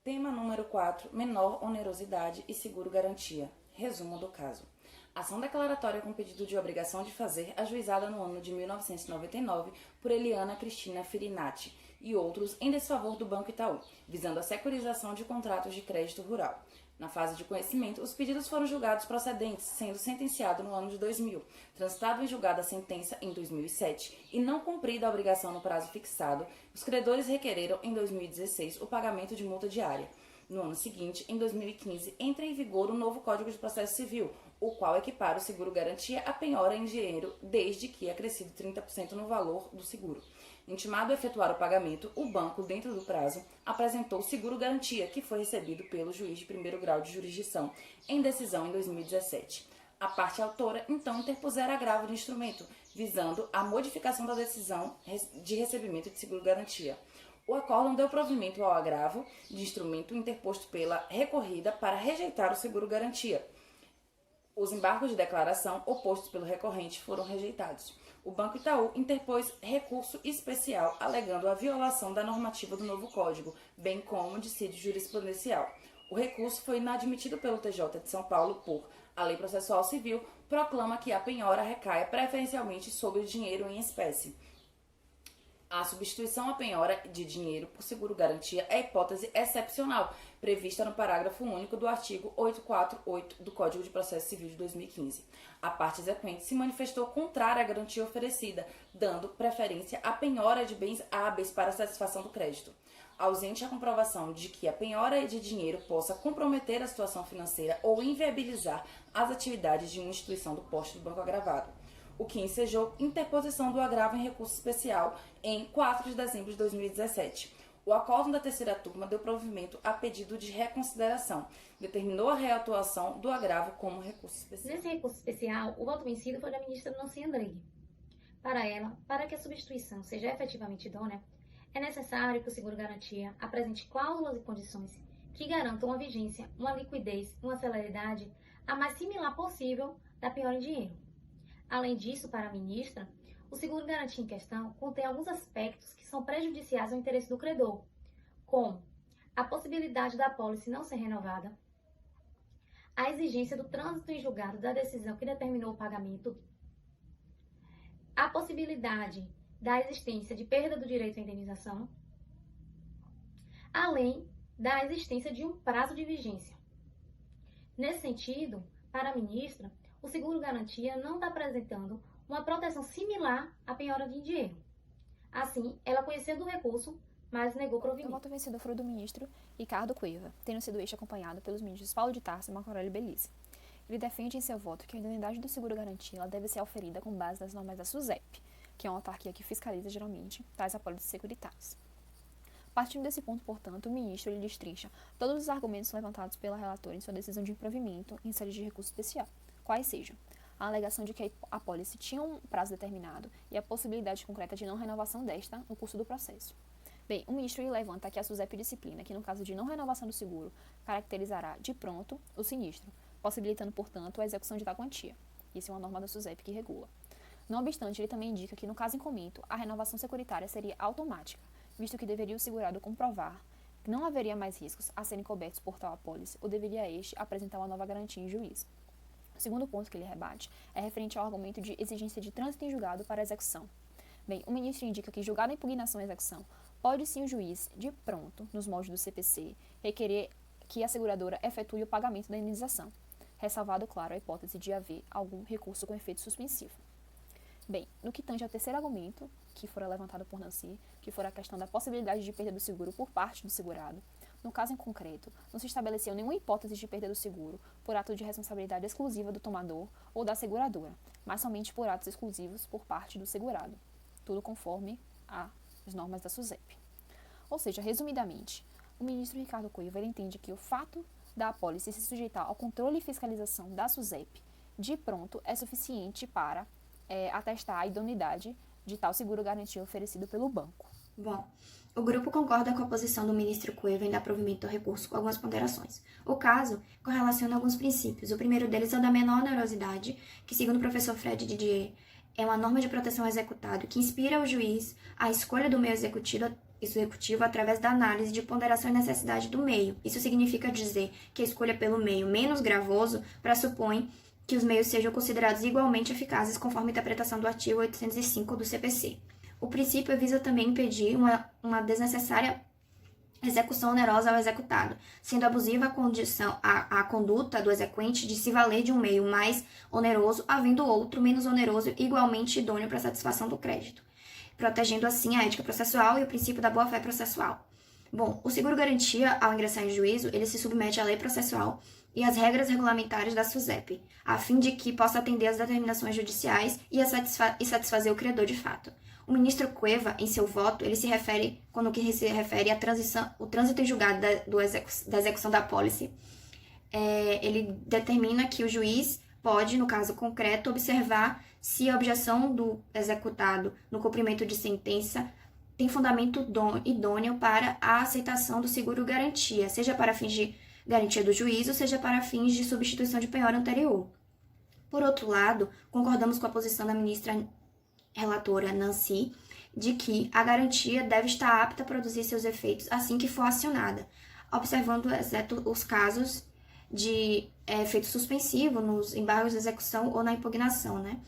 Tema número 4. Menor onerosidade e seguro-garantia. Resumo do caso. Ação declaratória com pedido de obrigação de fazer, ajuizada no ano de 1999 por Eliana Cristina Firinati e outros em desfavor do Banco Itaú, visando a securitização de contratos de crédito rural. Na fase de conhecimento, os pedidos foram julgados procedentes, sendo sentenciado no ano de 2000, transitado em julgada a sentença em 2007 e não cumprida a obrigação no prazo fixado, os credores requereram em 2016 o pagamento de multa diária. No ano seguinte, em 2015, entra em vigor o novo Código de Processo Civil, o qual equipara o seguro-garantia a penhora em dinheiro, desde que acrescido 30% no valor do seguro. Intimado a efetuar o pagamento, o banco, dentro do prazo, apresentou o seguro-garantia, que foi recebido pelo juiz de primeiro grau de jurisdição, em decisão em 2017. A parte autora, então, interpusera agravo de instrumento, visando a modificação da decisão de recebimento de seguro-garantia. O acórdão deu provimento ao agravo de instrumento interposto pela recorrida para rejeitar o seguro-garantia. Os embargos de declaração opostos pelo recorrente foram rejeitados. O Banco Itaú interpôs recurso especial alegando a violação da normativa do novo Código, bem como dissídio jurisprudencial. O recurso foi inadmitido pelo TJ de São Paulo por a Lei Processual Civil proclama que a penhora recaia preferencialmente sobre o dinheiro em espécie. A substituição à penhora de dinheiro por seguro-garantia é hipótese excepcional, prevista no parágrafo único do artigo 848 do Código de Processo Civil de 2015. A parte exequente se manifestou contrária à garantia oferecida, dando preferência à penhora de bens hábeis para a satisfação do crédito. Ausente a comprovação de que a penhora de dinheiro possa comprometer a situação financeira ou inviabilizar as atividades de uma instituição do porte do banco agravado, o que ensejou interposição do agravo em recurso especial em 4 de dezembro de 2017. O acórdão da terceira turma deu provimento a pedido de reconsideração, determinou a reatuação do agravo como recurso especial. Nesse recurso especial, o voto vencido foi da ministra Nancy Andrighi. Para ela, para que a substituição seja efetivamente idônea, é necessário que o seguro-garantia apresente cláusulas e condições que garantam uma vigência, uma liquidez, uma celeridade a mais similar possível da penhora em dinheiro. Além disso, para a ministra, o seguro-garantia em questão contém alguns aspectos que são prejudiciais ao interesse do credor, como a possibilidade da apólice não ser renovada, a exigência do trânsito em julgado da decisão que determinou o pagamento, a possibilidade da existência de perda do direito à indenização, além da existência de um prazo de vigência. Nesse sentido, para a ministra, o seguro-garantia não está apresentando uma proteção similar à penhora de dinheiro. Assim, ela conheceu do recurso, mas negou provimento. O voto vencido foi do ministro Ricardo Cueva, tendo sido este acompanhado pelos ministros Paulo de Tarso e Marco Aurélio Belize. Ele defende em seu voto que a indenização do seguro-garantia ela deve ser oferida com base nas normas da SUSEP, que é uma autarquia que fiscaliza geralmente tais apólices securitárias. Partindo desse ponto, portanto, o ministro ele destrincha todos os argumentos levantados pela relatora em sua decisão de improvimento em sede de recurso especial, quais sejam a alegação de que a apólice tinha um prazo determinado e a possibilidade concreta de não renovação desta no curso do processo. Bem, o ministro levanta que a SUSEP disciplina que, no caso de não renovação do seguro, caracterizará de pronto o sinistro, possibilitando, portanto, a execução de tal quantia. Isso é uma norma da SUSEP que regula. Não obstante, ele também indica que, no caso em comento, a renovação securitária seria automática, visto que deveria o segurado comprovar que não haveria mais riscos a serem cobertos por tal apólice ou deveria este apresentar uma nova garantia em juízo. O segundo ponto que ele rebate é referente ao argumento de exigência de trânsito em julgado para a execução. Bem, o ministro indica que, julgado a impugnação e execução, pode sim o juiz, de pronto, nos moldes do CPC, requerer que a seguradora efetue o pagamento da indenização, ressalvado, claro, a hipótese de haver algum recurso com efeito suspensivo. Bem, no que tange ao terceiro argumento, que fora levantado por Nancy, que fora a questão da possibilidade de perda do seguro por parte do segurado, no caso em concreto, não se estabeleceu nenhuma hipótese de perda do seguro por ato de responsabilidade exclusiva do tomador ou da seguradora, mas somente por atos exclusivos por parte do segurado, tudo conforme as normas da SUSEP. Ou seja, resumidamente, o ministro Ricardo Cueva entende que o fato da apólice se sujeitar ao controle e fiscalização da SUSEP de pronto é suficiente para atestar a idoneidade de tal seguro-garantia oferecido pelo banco. Bom, o grupo concorda com a posição do ministro Cueva em dar provimento ao recurso com algumas ponderações. O caso correlaciona alguns princípios. O primeiro deles é o da menor onerosidade, que, segundo o professor Fred Didier, é uma norma de proteção ao executado que inspira o juiz a escolha do meio executivo Executivo através da análise de ponderação e necessidade do meio. Isso significa dizer que a escolha pelo meio menos gravoso pressupõe que os meios sejam considerados igualmente eficazes conforme a interpretação do artigo 805 do CPC. O princípio visa também impedir uma desnecessária execução onerosa ao executado, sendo abusiva a conduta do exequente de se valer de um meio mais oneroso, havendo outro menos oneroso igualmente idôneo para a satisfação do crédito, protegendo assim a ética processual e o princípio da boa-fé processual. Bom, o seguro-garantia, ao ingressar em juízo, ele se submete à lei processual e às regras regulamentares da SUSEP, a fim de que possa atender às determinações judiciais e satisfazer o credor de fato. O ministro Cueva, em seu voto, ele se refere, quando que se refere à o trânsito em julgado da execução da apólice, ele determina que o juiz pode, no caso concreto, observar se a objeção do executado no cumprimento de sentença tem fundamento idôneo para a aceitação do seguro-garantia, seja para fins de garantia do juízo, seja para fins de substituição de penhora anterior. Por outro lado, concordamos com a posição da ministra relatora Nancy, de que a garantia deve estar apta a produzir seus efeitos assim que for acionada, observando exceto os casos de efeito suspensivo nos embargos de execução ou na impugnação, né?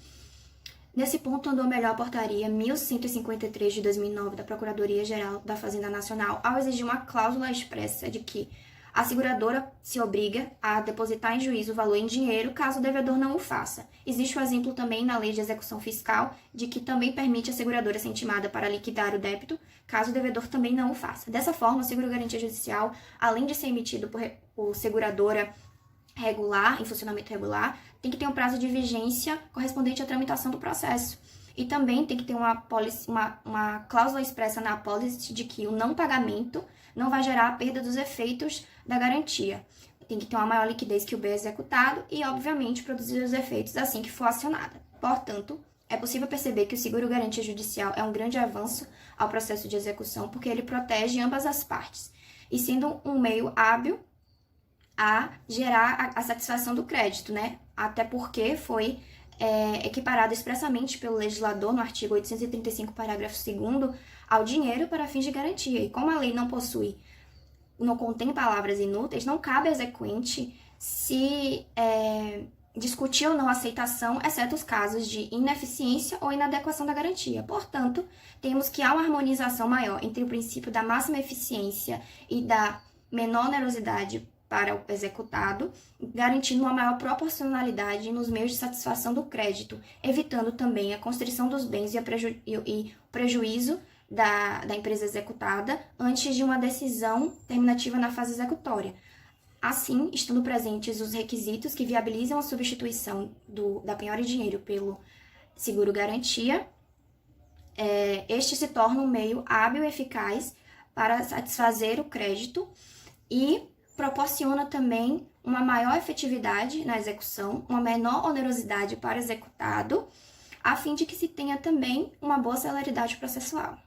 Nesse ponto andou melhor a portaria 1153 de 2009 da Procuradoria-Geral da Fazenda Nacional ao exigir uma cláusula expressa de que a seguradora se obriga a depositar em juízo o valor em dinheiro caso o devedor não o faça. Existe o exemplo também na Lei de Execução Fiscal de que também permite a seguradora ser intimada para liquidar o débito caso o devedor também não o faça. Dessa forma, o seguro-garantia judicial, além de ser emitido por seguradora regular, em funcionamento regular, tem que ter um prazo de vigência correspondente à tramitação do processo. E também tem que ter uma cláusula expressa na apólice de que o não pagamento não vai gerar a perda dos efeitos da garantia. Tem que ter uma maior liquidez que o bem executado e, obviamente, produzir os efeitos assim que for acionada. Portanto, é possível perceber que o seguro-garantia judicial é um grande avanço ao processo de execução porque ele protege ambas as partes e sendo um meio hábil a gerar a satisfação do crédito, né? Até porque foi equiparado expressamente pelo legislador no artigo 835, parágrafo 2º, ao dinheiro para fins de garantia. E como a lei não contém palavras inúteis, não cabe ao exequente se discutir ou não a aceitação, exceto os casos de ineficiência ou inadequação da garantia. Portanto, temos que há uma harmonização maior entre o princípio da máxima eficiência e da menor onerosidade para o executado, garantindo uma maior proporcionalidade nos meios de satisfação do crédito, evitando também a constrição dos bens e o prejuízo da empresa executada antes de uma decisão terminativa na fase executória. Assim, estando presentes os requisitos que viabilizam a substituição da penhora em dinheiro pelo seguro-garantia, este se torna um meio hábil e eficaz para satisfazer o crédito e proporciona também uma maior efetividade na execução, uma menor onerosidade para o executado, a fim de que se tenha também uma boa celeridade processual.